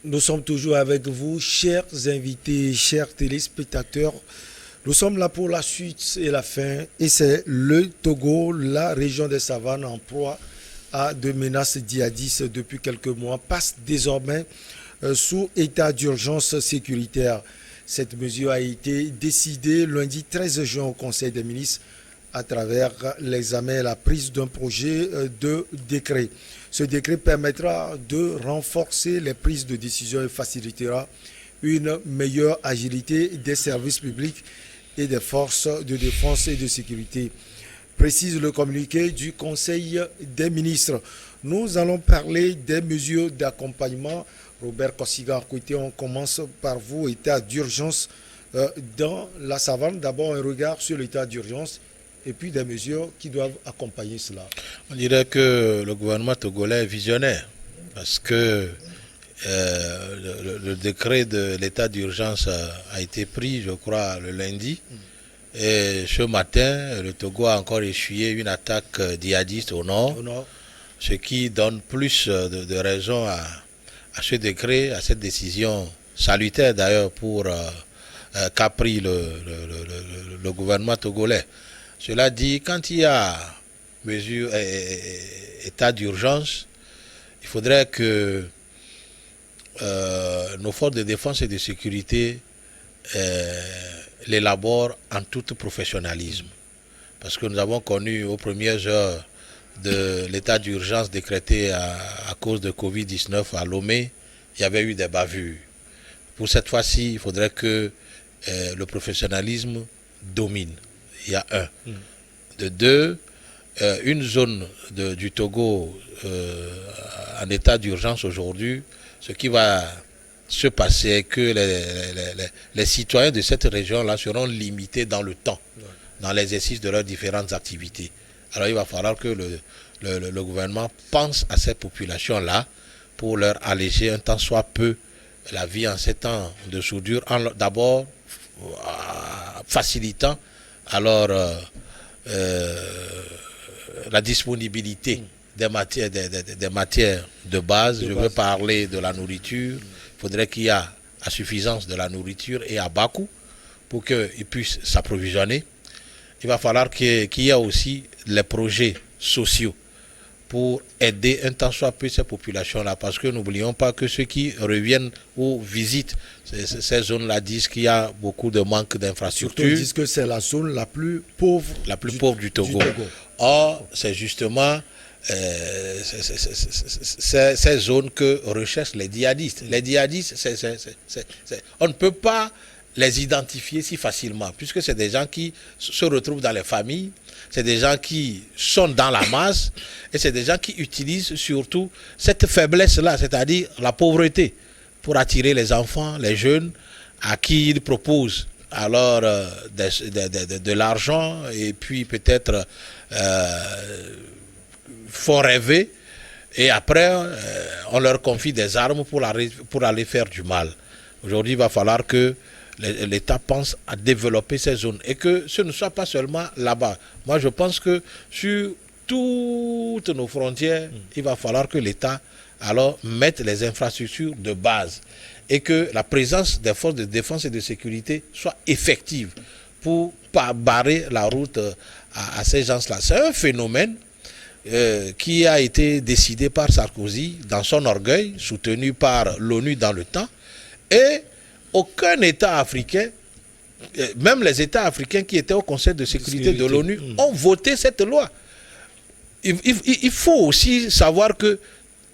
Nous sommes toujours avec vous, chers invités, chers téléspectateurs. Nous sommes là pour la suite et la fin. Et c'est le Togo, la région des savanes en proie à de menaces djihadistes depuis quelques mois, passe désormais sous état d'urgence sécuritaire. Cette mesure a été décidée lundi 13 juin au Conseil des ministres à travers l'examen et la prise d'un projet de décret. Ce décret permettra de renforcer les prises de décision et facilitera une meilleure agilité des services publics et des forces de défense et de sécurité, précise le communiqué du Conseil des ministres. Nous allons parler des mesures d'accompagnement. Robert Kossiga-Kouité, on commence par vous, état d'urgence dans la savane. D'abord un regard sur l'état d'urgence et puis des mesures qui doivent accompagner cela. On dirait que le gouvernement togolais est visionnaire parce que le décret de l'état d'urgence a été pris, je crois, le lundi. Et ce matin, le Togo a encore essuyé une attaque djihadiste au nord, ce qui donne plus de raisons à ce décret, à cette décision salutaire d'ailleurs qu'a pris le gouvernement togolais. Cela dit, quand il y a état d'urgence, il faudrait que nos forces de défense et de sécurité l'élaborent en tout professionnalisme. Parce que nous avons connu aux premières heures de l'état d'urgence décrété à cause de Covid-19 à Lomé, il y avait eu des bavures. Pour cette fois-ci, il faudrait que le professionnalisme domine. Il y a un. De deux, une zone du Togo en état d'urgence aujourd'hui, ce qui va se passer est que les citoyens de cette région-là seront limités dans le temps, dans l'exercice de leurs différentes activités. Alors il va falloir que le gouvernement pense à ces populations-là pour leur alléger un tant soit peu la vie en ces temps de soudure, d'abord facilitant alors la disponibilité des matières de base. Je veux parler de la nourriture. Il faudrait qu'il y ait à suffisance de la nourriture et à bas coût pour qu'ils puissent s'approvisionner. Il va falloir qu'il y ait aussi les projets sociaux pour aider un tant soit peu ces populations-là, parce que n'oublions pas que ceux qui reviennent ou visitent ces zones-là disent qu'il y a beaucoup de manque d'infrastructures. Ils disent que c'est la zone la plus pauvre, du Togo. Or, c'est justement ces zones que recherchent les djihadistes. Les djihadistes, on ne peut pas les identifier si facilement, puisque c'est des gens qui se retrouvent dans les familles, c'est des gens qui sont dans la masse, et c'est des gens qui utilisent surtout cette faiblesse-là, c'est-à-dire la pauvreté, pour attirer les enfants, les jeunes, à qui ils proposent alors de l'argent, et puis peut-être font rêver, et après on leur confie des armes pour aller faire du mal. Aujourd'hui, il va falloir que l'État pense à développer ces zones et que ce ne soit pas seulement là-bas. Moi, je pense que sur toutes nos frontières, il va falloir que l'État alors mette les infrastructures de base et que la présence des forces de défense et de sécurité soit effective pour pas barrer la route à ces gens-là. C'est un phénomène qui a été décidé par Sarkozy dans son orgueil, soutenu par l'ONU dans le temps, et aucun État africain, même les États africains qui étaient au Conseil de sécurité de l'ONU, ont voté cette loi. Il faut aussi savoir que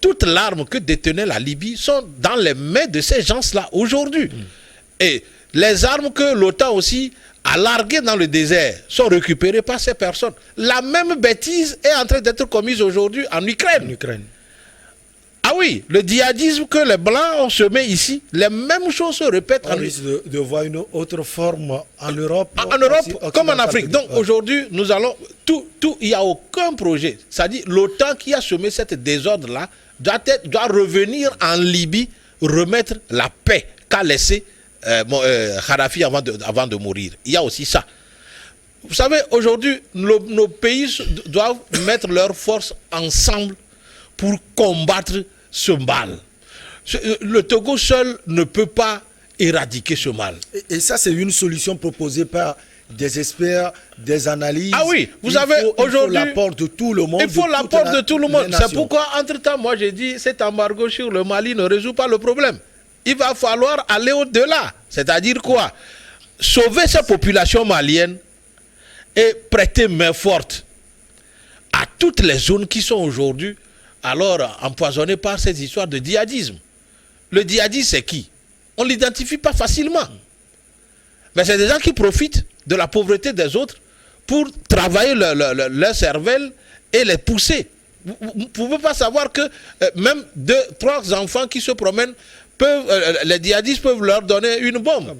toutes les armes que détenait la Libye sont dans les mains de ces gens-là aujourd'hui. Et les armes que l'OTAN aussi a larguées dans le désert sont récupérées par ces personnes. La même bêtise est en train d'être commise aujourd'hui en Ukraine. Ah oui, le djihadisme que les Blancs ont semé ici, les mêmes choses se répètent. On risque de voir une autre forme en Europe. En Europe comme en Afrique. Donc aujourd'hui, nous allons... il n'y a aucun projet. C'est-à-dire l'OTAN qui a semé cet désordre-là doit revenir en Libye, remettre la paix qu'a laissé Kadhafi avant de mourir. Il y a aussi ça. Vous savez, aujourd'hui, nos pays doivent mettre leurs forces ensemble pour combattre ce mal. Le Togo seul ne peut pas éradiquer ce mal. Et ça, c'est une solution proposée par des experts, des analyses. Ah oui, vous avez aujourd'hui... Il faut l'apport de tout le monde. Il faut l'apport de tout le monde. C'est pourquoi, entre-temps, moi j'ai dit, cet embargo sur le Mali ne résout pas le problème. Il va falloir aller au-delà. C'est-à-dire quoi? Sauver ces populations maliennes et prêter main forte à toutes les zones qui sont aujourd'hui alors empoisonnées par ces histoires de djihadisme. Le djihadisme, c'est qui? On ne l'identifie pas facilement. Mais c'est des gens qui profitent de la pauvreté des autres pour travailler leur cervelle et les pousser. Vous ne pouvez pas savoir que même 2, 3 enfants qui se promènent, les djihadistes peuvent leur donner une bombe.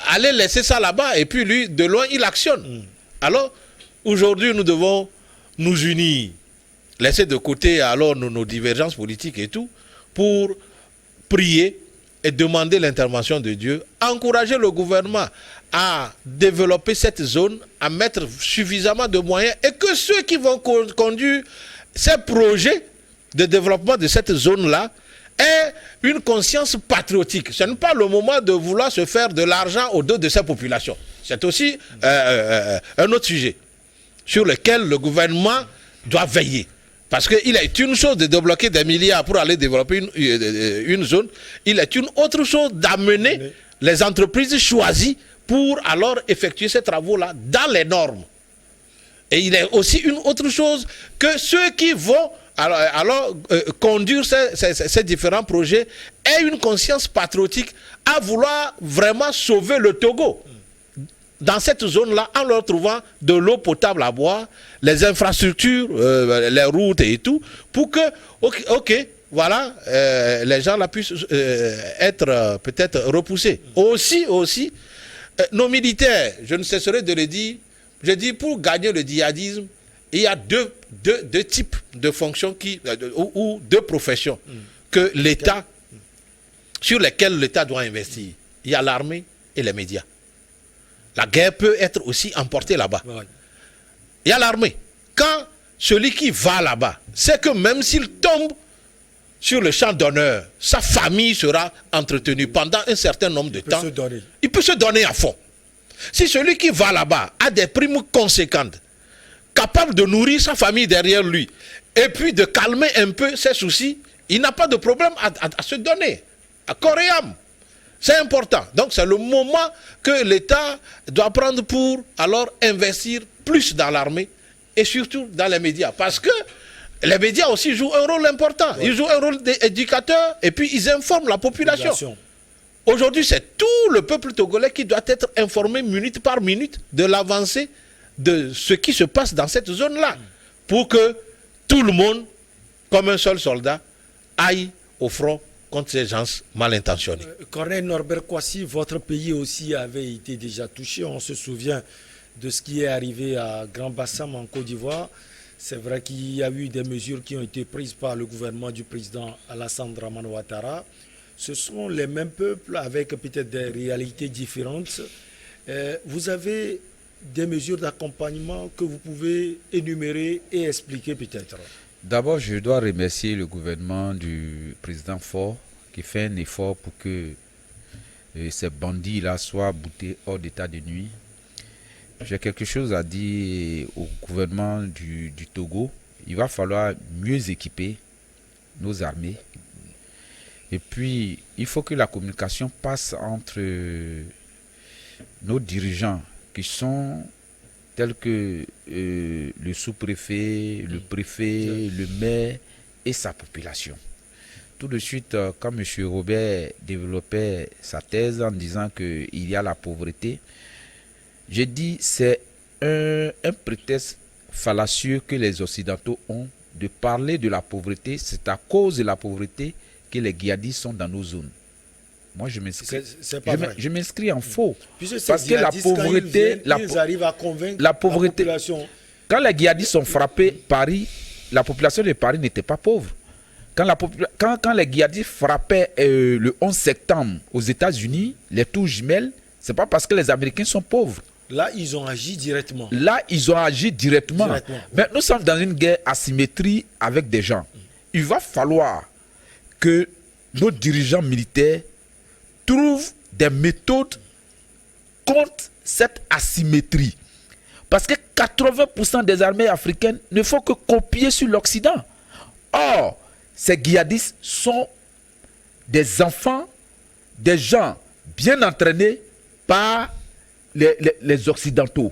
Allez laisser ça là-bas et puis lui, de loin, il actionne. Alors, aujourd'hui, nous devons nous unir, laisser de côté alors nos divergences politiques et tout, pour prier et demander l'intervention de Dieu, encourager le gouvernement à développer cette zone, à mettre suffisamment de moyens et que ceux qui vont conduire ces projets de développement de cette zone-là aient une conscience patriotique. Ce n'est pas le moment de vouloir se faire de l'argent au dos de ces populations. C'est aussi un autre sujet sur lequel le gouvernement doit veiller. Parce qu'il est une chose de débloquer des milliards pour aller développer une zone, il est une autre chose d'amener les entreprises choisies pour alors effectuer ces travaux-là dans les normes. Et il est aussi une autre chose que ceux qui vont conduire ces différents projets aient une conscience patriotique à vouloir vraiment sauver le Togo dans cette zone-là, en leur trouvant de l'eau potable à boire, les infrastructures, les routes et tout, pour que, voilà, les gens là puissent être peut-être repoussés. Aussi, nos militaires, je ne cesserai de le dire, je dis pour gagner le djihadisme, il y a deux types de fonctions ou deux professions que l'État, sur lesquelles l'État doit investir. Il y a l'armée et les médias. La guerre peut être aussi emportée là-bas. Il y a l'armée. Quand celui qui va là-bas, c'est que même s'il tombe sur le champ d'honneur, sa famille sera entretenue pendant un certain nombre de temps. Il peut se donner à fond. Si celui qui va là-bas a des primes conséquentes, capable de nourrir sa famille derrière lui, et puis de calmer un peu ses soucis, il n'a pas de problème à se donner, à corps et âme. C'est important. Donc c'est le moment que l'État doit prendre pour alors investir plus dans l'armée et surtout dans les médias. Parce que les médias aussi jouent un rôle important. Ils jouent un rôle d'éducateur et puis ils informent la population. Aujourd'hui, c'est tout le peuple togolais qui doit être informé minute par minute de l'avancée de ce qui se passe dans cette zone-là. Pour que tout le monde, comme un seul soldat, aille au front contre ces gens mal intentionnés. Colonel Norbert Kouassi, votre pays aussi avait été déjà touché. On se souvient de ce qui est arrivé à Grand Bassam en Côte d'Ivoire. C'est vrai qu'il y a eu des mesures qui ont été prises par le gouvernement du président Alassane Dramane Ouattara. Ce sont les mêmes peuples avec peut-être des réalités différentes. Vous avez des mesures d'accompagnement que vous pouvez énumérer et expliquer peut-être? D'abord, je dois remercier le gouvernement du président Faure qui fait un effort pour que ces bandits-là soient boutés hors d'état de nuit. J'ai quelque chose à dire au gouvernement du Togo. Il va falloir mieux équiper nos armées. Et puis, il faut que la communication passe entre nos dirigeants qui sont tels que le sous-préfet, le préfet, le maire et sa population. Tout de suite, quand M. Robert développait sa thèse en disant qu'il y a la pauvreté, j'ai dit c'est un prétexte fallacieux que les Occidentaux ont de parler de la pauvreté. C'est à cause de la pauvreté que les djihadistes sont dans nos zones. Moi, je m'inscris en faux. Parce que la pauvreté, ils arrivent à convaincre la pauvreté, population. Quand les djihadistes ont frappé Paris, la population de Paris n'était pas pauvre. Quand les djihadistes frappaient le 11 septembre aux États-Unis, les tours jumelles, ce n'est pas parce que les Américains sont pauvres. Là, ils ont agi directement. Mais nous sommes dans une guerre asymétrie avec des gens. Il va falloir que nos dirigeants militaires trouvent des méthodes contre cette asymétrie. Parce que 80% des armées africaines ne font que copier sur l'Occident. Or, ces djihadistes sont des enfants, des gens bien entraînés par les Occidentaux.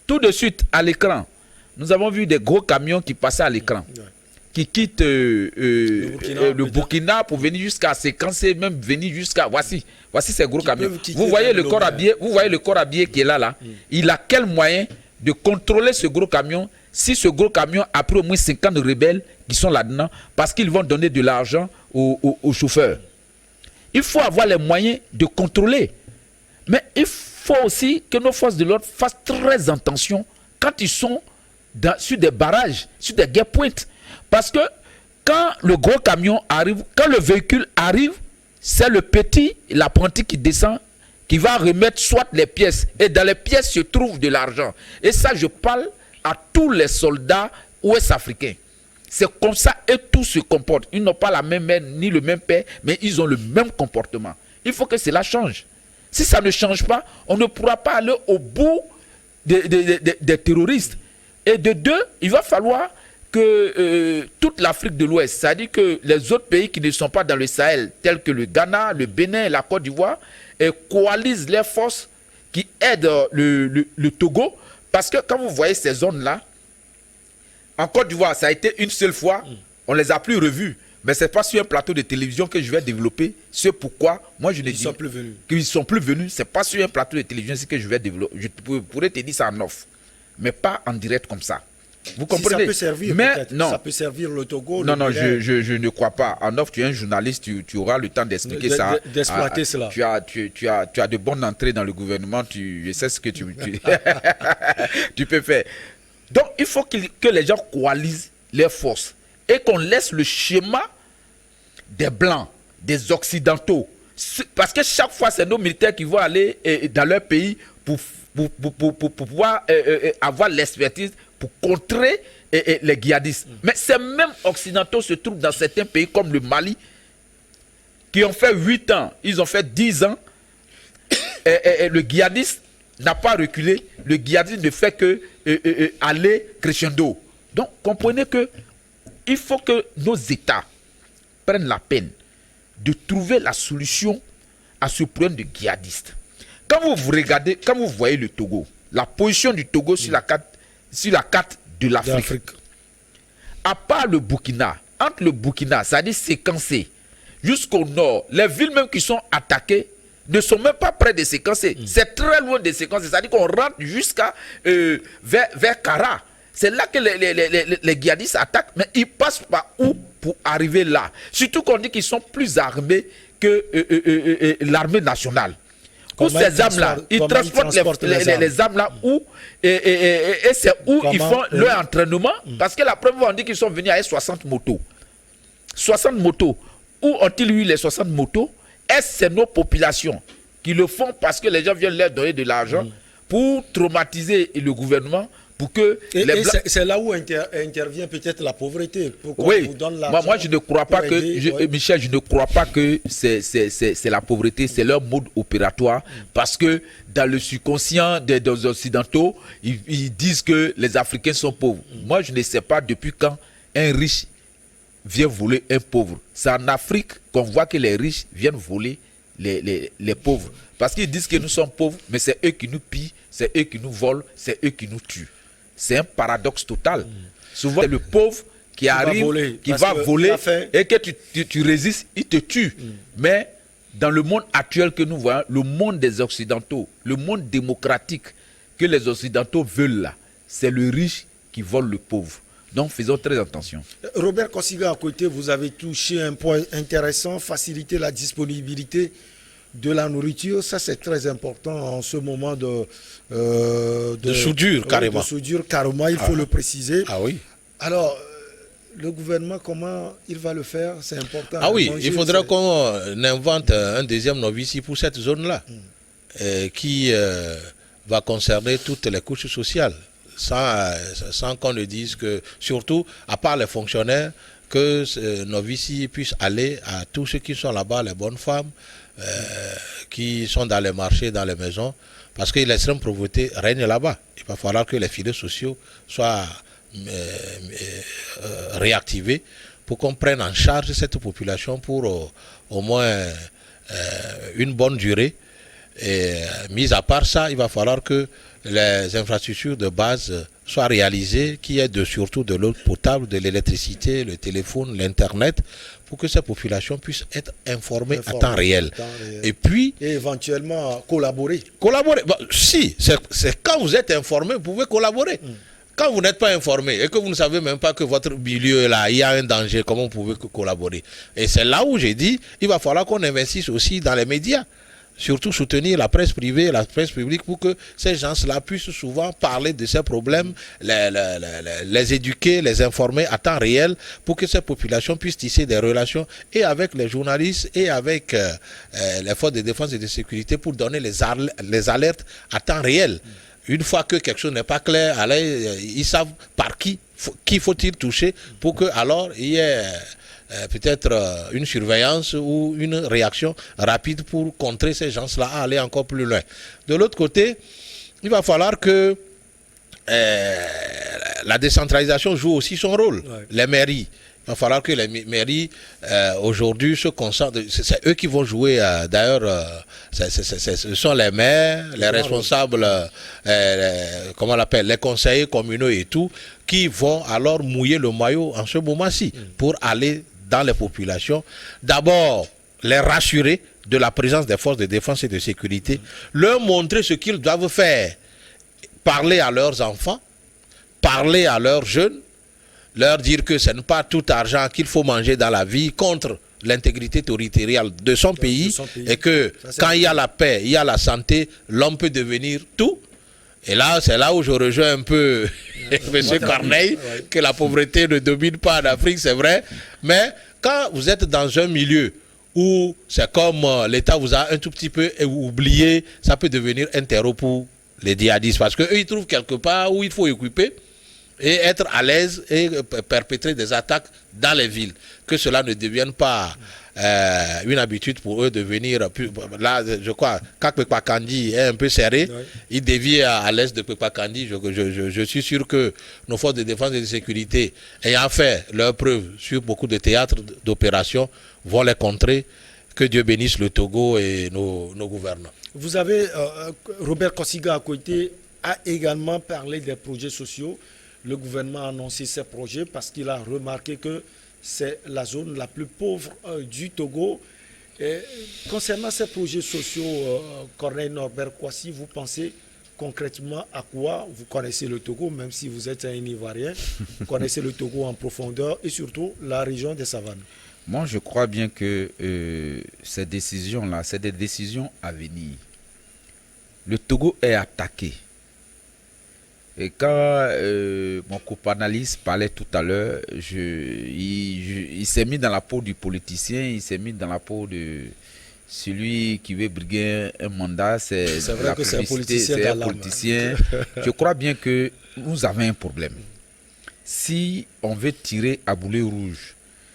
Tout de suite, à l'écran, nous avons vu des gros camions qui passaient à l'écran, qui quittent le Burkina pour venir jusqu'à séquencer, même venir jusqu'à... Voici ces gros camions. Vous voyez le corps habillé qui est là. Il a quel moyen de contrôler ce gros camion si ce gros camion a pris au moins 50 rebelles qui sont là-dedans parce qu'ils vont donner de l'argent aux chauffeurs. Il faut avoir les moyens de contrôler. Mais il faut aussi que nos forces de l'ordre fassent très attention quand ils sont sur des barrages, sur des guerre points. Parce que quand le gros camion arrive, quand le véhicule arrive, c'est le petit, l'apprenti qui descend, qui va remettre soit les pièces. Et dans les pièces se trouve de l'argent. Et ça, je parle à tous les soldats ouest-africains. C'est comme ça et tous se comportent. Ils n'ont pas la même mère ni le même père, mais ils ont le même comportement. Il faut que cela change. Si ça ne change pas, on ne pourra pas aller au bout des terroristes. Et de deux, il va falloir que toute l'Afrique de l'Ouest, c'est-à-dire que les autres pays qui ne sont pas dans le Sahel, tels que le Ghana, le Bénin et la Côte d'Ivoire, coalisent les forces qui aident le Togo. Parce que quand vous voyez ces zones-là, en Côte d'Ivoire, ça a été une seule fois, on ne les a plus revus. Mais ce n'est pas sur un plateau de télévision que je vais développer. C'est pourquoi, moi je ne dis sont plus venus. qu'ils ne sont plus venus. Ce n'est pas sur un plateau de télévision que je vais développer. Je pourrais te dire ça en off. Mais pas en direct comme ça. Vous comprenez? Si ça peut servir, mais non. Ça peut servir le Togo. Non, je ne crois pas. En off, tu es un journaliste, tu auras le temps d'expliquer ça. D'exploiter cela. Tu as de bonnes entrées dans le gouvernement, je sais ce que tu peux faire. Donc, il faut que les gens coalisent leurs forces et qu'on laisse le schéma des Blancs, des Occidentaux. Parce que chaque fois, c'est nos militaires qui vont aller dans leur pays pour pouvoir avoir l'expertise pour contrer les djihadistes. Mais ces mêmes Occidentaux se trouvent dans certains pays comme le Mali, qui ont fait 8 ans, ils ont fait 10 ans, et le djihadiste n'a pas reculé, le djihadiste ne fait que aller crescendo. Donc, comprenez que il faut que nos États prennent la peine de trouver la solution à ce problème de djihadistes. Quand vous regardez, quand vous voyez le Togo, la position du Togo sur la carte de l'Afrique, à part le Burkina, entre le Burkina, c'est-à-dire séquencé, jusqu'au nord, les villes même qui sont attaquées ne sont même pas près de séquencer. C'est très loin de séquencer, c'est-à-dire qu'on rentre jusqu'à vers Kara. C'est là que les djihadistes attaquent, mais ils passent par où pour arriver là? Surtout qu'on dit qu'ils sont plus armés que l'armée nationale. Où ces armes-là, ils transportent les armes-là où et c'est où ils font leur entraînement. Parce que la première fois, on dit qu'ils sont venus avec 60 motos. 60 motos. Où ont-ils eu les 60 motos? Est-ce que c'est nos populations qui le font parce que les gens viennent leur donner de l'argent pour traumatiser le gouvernement? C'est là où intervient peut-être la pauvreté. Oui, moi je ne crois pas que, Michel, je ne crois pas que c'est la pauvreté, c'est leur mode opératoire. Parce que dans le subconscient des Occidentaux, ils disent que les Africains sont pauvres. Moi je ne sais pas depuis quand un riche vient voler un pauvre. C'est en Afrique qu'on voit que les riches viennent voler les pauvres. Parce qu'ils disent que nous sommes pauvres, mais c'est eux qui nous pillent, c'est eux qui nous volent, c'est eux qui nous tuent. C'est un paradoxe total. Souvent, c'est le pauvre qui arrive, qui va voler, et que tu résistes, il te tue. Mais dans le monde actuel que nous voyons, le monde des Occidentaux, le monde démocratique que les Occidentaux veulent là, c'est le riche qui vole le pauvre. Donc, faisons très attention. Robert Kosiga, à côté, vous avez touché un point intéressant, faciliter la disponibilité de la nourriture. Ça, c'est très important en ce moment de soudure, carrément. De soudure, carrément, il faut le préciser. Ah oui. Alors, le gouvernement, comment il va le faire? C'est important. Ah oui, il faudra qu'on invente un deuxième Novici pour cette zone-là, qui va concerner toutes les couches sociales. Sans qu'on ne dise que, surtout, à part les fonctionnaires, que nos vici puissent aller à tous ceux qui sont là-bas, les bonnes femmes, qui sont dans les marchés, dans les maisons, parce que l'extrême pauvreté règne là-bas. Il va falloir que les filets sociaux soient réactivés pour qu'on prenne en charge cette population pour au moins une bonne durée. Et mis à part ça, il va falloir que les infrastructures de base soient réalisées, qu'il y ait surtout de l'eau potable, de l'électricité, le téléphone, l'internet, pour que ces populations puissent être informées à temps réel. Et puis... Et éventuellement collaborer. Collaborer. Bon, si, c'est quand vous êtes informé, vous pouvez collaborer. Quand vous n'êtes pas informé et que vous ne savez même pas que votre milieu là, il y a un danger, comment vous pouvez collaborer? Et c'est là où j'ai dit, il va falloir qu'on investisse aussi dans les médias. Surtout soutenir la presse privée et la presse publique pour que ces gens-là puissent souvent parler de ces problèmes, les éduquer, les informer à temps réel pour que ces populations puissent tisser des relations et avec les journalistes et avec les forces de défense et de sécurité pour donner les alertes à temps réel. Une fois que quelque chose n'est pas clair, alors, ils savent par qui faut-il toucher pour que alors il y ait peut-être une surveillance ou une réaction rapide pour contrer ces gens-là à aller encore plus loin. De l'autre côté, il va falloir que la décentralisation joue aussi son rôle. Ouais. Les mairies. Il va falloir que les mairies aujourd'hui se concentrent. C'est eux qui vont jouer. D'ailleurs, ce sont les maires, les responsables, comment on l'appelle, les conseillers communaux et tout, qui vont alors mouiller le maillot en ce moment-ci pour aller dans les populations. D'abord, les rassurer de la présence des forces de défense et de sécurité, leur montrer ce qu'ils doivent faire, parler à leurs enfants, parler à leurs jeunes, leur dire que ce n'est pas tout argent qu'il faut manger dans la vie contre l'intégrité territoriale de son pays et que quand il y a la paix, il y a la santé, l'homme peut devenir tout. Et là, c'est là où je rejoins un peu M. Corneille, que la pauvreté ne domine pas en Afrique, c'est vrai. Mais quand vous êtes dans un milieu où c'est comme l'État vous a un tout petit peu oublié, ça peut devenir un terreau pour les djihadistes. Parce qu'eux, ils trouvent quelque part où il faut équiper et être à l'aise et perpétrer des attaques dans les villes. Que cela ne devienne pas une habitude pour eux de venir. Là, je crois, quand Pekpakandi est un peu serré, il dévie à l'est de Pekpakandi. Je suis sûr que nos forces de défense et de sécurité, ayant fait leur preuve sur beaucoup de théâtres d'opération, vont les contrer. Que Dieu bénisse le Togo et nos gouvernants. Vous avez, Robert Kosiga Akoité a également parlé des projets sociaux. Le gouvernement a annoncé ces projets parce qu'il a remarqué que c'est la zone la plus pauvre du Togo. Et concernant ces projets sociaux, Corneille Norbert Kouassi, vous pensez concrètement à quoi? Vous connaissez le Togo, même si vous êtes un Ivoirien, vous connaissez le Togo en profondeur et surtout la région des savanes. Moi, je crois bien que ces décisions-là, c'est des décisions à venir. Le Togo est attaqué. Et quand mon co-panéliste parlait tout à l'heure, il s'est mis dans la peau du politicien, il s'est mis dans la peau de celui qui veut briguer un mandat. C'est vrai que c'est un politicien. Je crois bien que nous avons un problème. Si on veut tirer à boulet rouge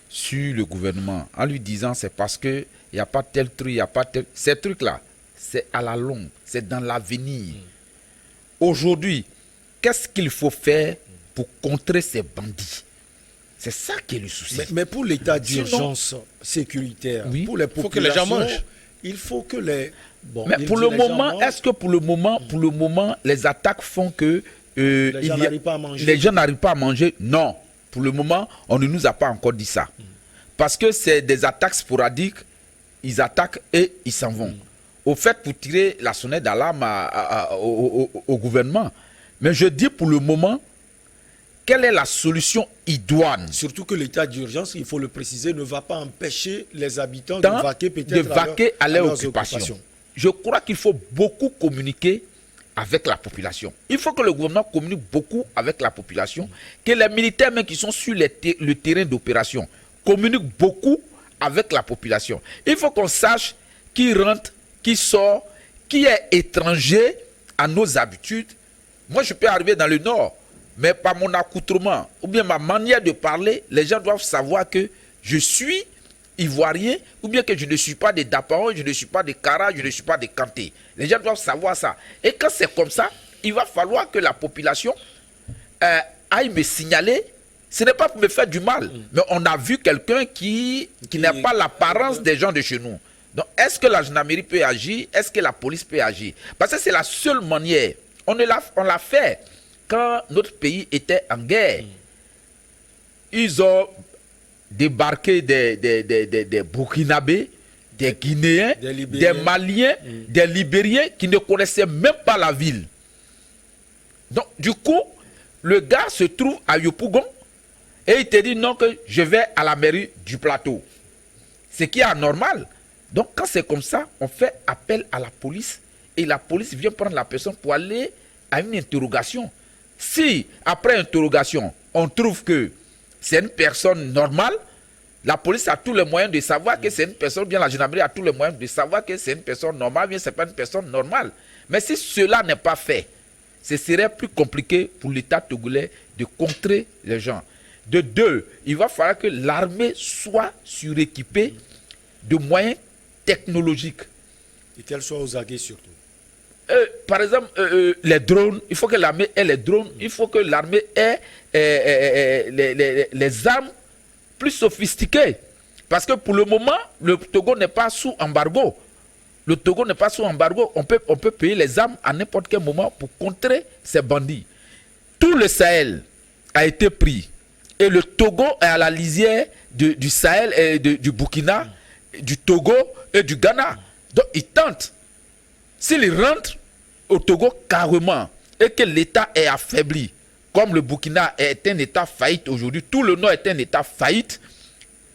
sur le gouvernement en lui disant c'est parce que il n'y a pas tel truc, il n'y a pas tel... Ces trucs-là, c'est à la longue, c'est dans l'avenir. Aujourd'hui, qu'est-ce qu'il faut faire pour contrer ces bandits? C'est ça qui est le souci. Mais pour l'état d'urgence sécuritaire, pour les populations, faut que les gens mangent. Il faut que les... Bon, mais pour le moment, est-ce que pour le moment, les attaques font que les gens n'arrivent pas à manger? Les gens n'arrivent pas à manger? Non. Pour le moment, on ne nous a pas encore dit ça. Parce que c'est des attaques sporadiques, ils attaquent et ils s'en vont. Au fait, pour tirer la sonnette d'alarme au gouvernement. Mais je dis pour le moment, quelle est la solution idoine? Surtout que l'état d'urgence, il faut le préciser, ne va pas empêcher les habitants de vaquer peut-être à leurs occupations. Je crois qu'il faut beaucoup communiquer avec la population. Il faut que le gouvernement communique beaucoup avec la population, que les militaires même qui sont sur le terrain d'opération communiquent beaucoup avec la population. Il faut qu'on sache qui rentre, qui sort, qui est étranger à nos habitudes. Moi, je peux arriver dans le nord. mais par mon accoutrement ou bien ma manière de parler, les gens doivent savoir que je suis ivoirien ou bien que je ne suis pas des Dapaon, je ne suis pas des Kara, je ne suis pas des Kanté. Les gens doivent savoir ça. Et quand c'est comme ça, il va falloir que la population aille me signaler. Ce n'est pas pour me faire du mal, mais on a vu quelqu'un qui n'a pas l'apparence des gens de chez nous. Donc, est-ce que la gendarmerie peut agir? Est-ce que la police peut agir? Parce que c'est la seule manière. On l'a fait quand notre pays était en guerre. Ils ont débarqué des Burkinabés, des Guinéens, des Maliens, des Libériens qui ne connaissaient même pas la ville. Donc, du coup, le gars se trouve à Yopougon et il te dit non, que je vais à la mairie du plateau. Ce qui est anormal. Donc, quand c'est comme ça, on fait appel à la police et la police vient prendre la personne pour aller à une interrogation. Si, après interrogation, on trouve que c'est une personne normale, la police a tous les moyens de savoir que c'est une personne, bien la gendarmerie a tous les moyens de savoir que c'est une personne normale, bien c'est pas une personne normale. Mais si cela n'est pas fait, ce serait plus compliqué pour l'État togolais de contrer les gens. De deux, il va falloir que l'armée soit suréquipée de moyens technologiques. Et qu'elle soit aux aguets surtout. Par exemple, les drones, il faut que l'armée ait les drones, il faut que l'armée ait les armes plus sophistiquées. Parce que pour le moment, le Togo n'est pas sous embargo. Le Togo n'est pas sous embargo. On peut payer les armes à n'importe quel moment pour contrer ces bandits. Tout le Sahel a été pris. Et le Togo est à la lisière du Sahel et du Burkina, du Togo et du Ghana. Donc ils tentent. S'ils rentrent au Togo carrément et que l'État est affaibli, comme le Burkina est un État faillite aujourd'hui, tout le Nord est un État faillite,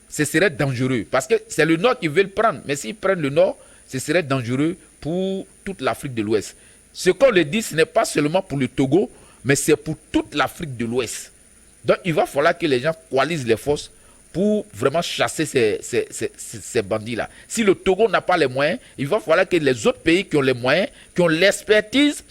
ce serait dangereux. Parce que c'est le Nord qui veut le prendre. Mais s'ils prennent le Nord, ce serait dangereux pour toute l'Afrique de l'Ouest. Ce qu'on le dit, ce n'est pas seulement pour le Togo, mais c'est pour toute l'Afrique de l'Ouest. Donc il va falloir que les gens coalisent les forces pour vraiment chasser ces bandits-là. Si le Togo n'a pas les moyens, il va falloir que les autres pays qui ont les moyens, qui ont l'expertise,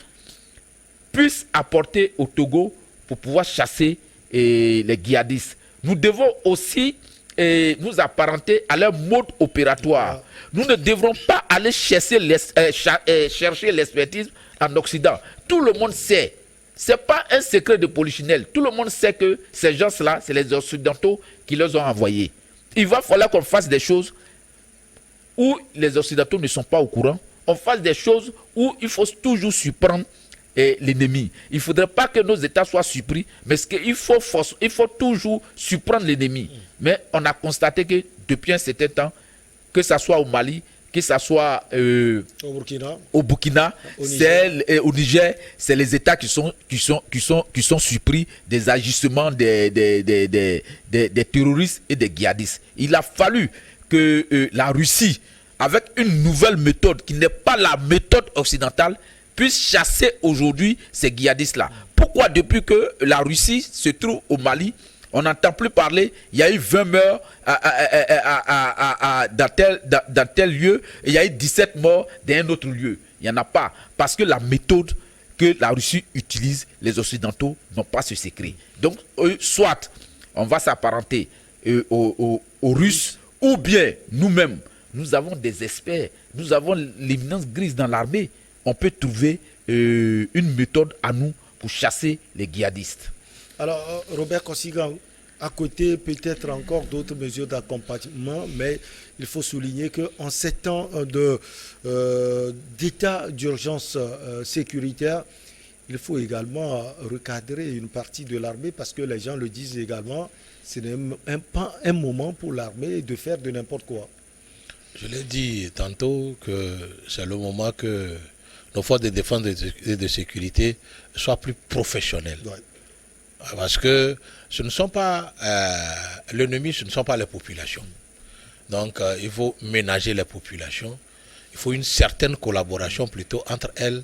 puissent apporter au Togo pour pouvoir chasser les djihadistes. Nous devons aussi nous apparenter à leur mode opératoire. Nous ne devrons pas aller chercher l'expertise en Occident. Tout le monde sait. Ce n'est pas un secret de polichinelle. Tout le monde sait que ces gens-là, c'est les Occidentaux qui les ont envoyés. Il va falloir qu'on fasse des choses où les Occidentaux ne sont pas au courant. On fasse des choses où il faut toujours surprendre l'ennemi. Il ne faudrait pas que nos États soient surpris, mais il faut toujours surprendre l'ennemi. Mais on a constaté que depuis un certain temps, que ce soit au Mali, que ce soit au Burkina, au Niger, c'est les États qui sont surpris des agissements des terroristes et des djihadistes. Il a fallu que la Russie, avec une nouvelle méthode qui n'est pas la méthode occidentale, puisse chasser aujourd'hui ces djihadistes-là. Pourquoi depuis que la Russie se trouve au Mali, on n'entend plus parler, il y a eu 20 morts dans tel lieu, et il y a eu 17 morts dans un autre lieu. Il n'y en a pas. Parce que la méthode que la Russie utilise, les Occidentaux n'ont pas ce secret. Donc, soit on va s'apparenter aux Russes, ou bien nous-mêmes, nous avons des experts, nous avons l'éminence grise dans l'armée. On peut trouver une méthode à nous pour chasser les djihadistes. Alors, Robert Kossigan, à côté peut-être encore d'autres mesures d'accompagnement, mais il faut souligner qu'en 7 ans d'état d'urgence sécuritaire, il faut également recadrer une partie de l'armée parce que les gens le disent également, ce n'est pas un moment pour l'armée de faire de n'importe quoi. Je l'ai dit tantôt que c'est le moment que nos forces de défense et de sécurité soient plus professionnelles. Ouais. Parce que ce ne sont pas l'ennemi, ce ne sont pas les populations. Donc il faut ménager les populations. Il faut une certaine collaboration plutôt entre elles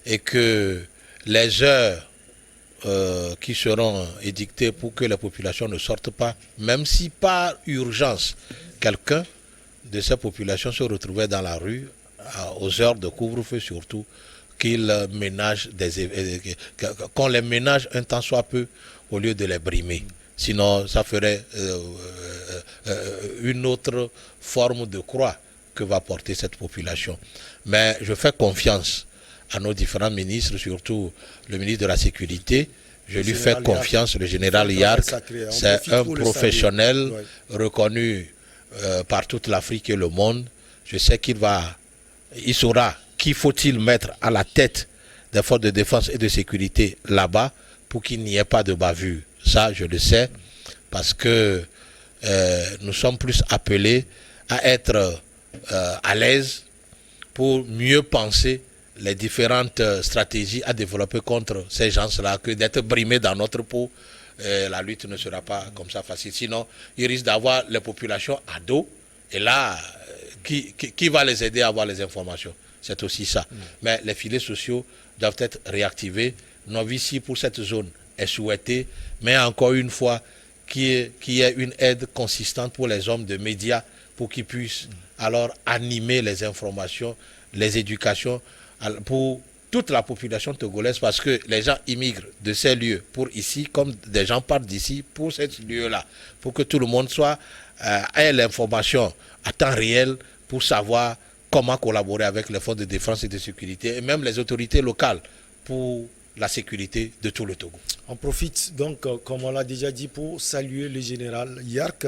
et que les heures qui seront édictées pour que les populations ne sortent pas, même si par urgence quelqu'un de ces populations se retrouvait dans la rue aux heures de couvre-feu surtout, qu'ils ménagent qu'on les ménage un temps soit peu au lieu de les brimer. Sinon, ça ferait une autre forme de croix que va porter cette population. Mais je fais confiance à nos différents ministres, surtout le ministre de la Sécurité. Je lui fais confiance, le général Yark. C'est un professionnel reconnu par toute l'Afrique et le monde. Je sais il saura qui faut-il mettre à la tête des forces de défense et de sécurité là-bas pour qu'il n'y ait pas de bavure. Ça, je le sais, parce que nous sommes plus appelés à être à l'aise pour mieux penser les différentes stratégies à développer contre ces gens-là que d'être brimés dans notre peau. La lutte ne sera pas comme ça facile. Sinon, il risque d'avoir les populations à dos. Et là, qui va les aider à avoir les informations? C'est aussi ça. Mais les filets sociaux doivent être réactivés. Novici pour cette zone est souhaité. Mais encore une fois, qu'il y ait une aide consistante pour les hommes de médias pour qu'ils puissent alors animer les informations, les éducations pour toute la population togolaise, parce que les gens immigrent de ces lieux pour ici, comme des gens partent d'ici pour ces lieux-là, pour que tout le monde ait l'information à temps réel pour savoir comment collaborer avec les forces de défense et de sécurité et même les autorités locales pour la sécurité de tout le Togo. On profite donc, comme on l'a déjà dit, pour saluer le général Yark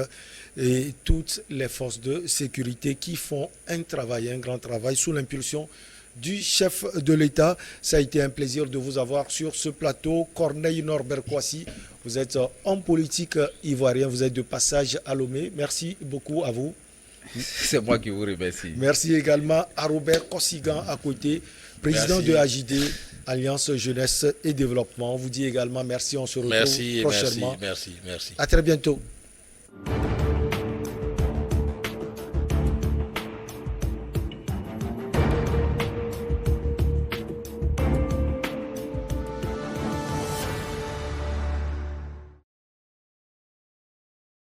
et toutes les forces de sécurité qui font un grand travail sous l'impulsion du chef de l'État. Ça a été un plaisir de vous avoir sur ce plateau. Corneille Norbert Kouassi, vous êtes homme politique ivoirien, vous êtes de passage à Lomé. Merci beaucoup à vous. C'est moi qui vous remercie. Merci également à Robert Kossigan à côté, président de AJD, Alliance Jeunesse et Développement. On vous dit également merci, on se retrouve prochainement. Merci. À très bientôt.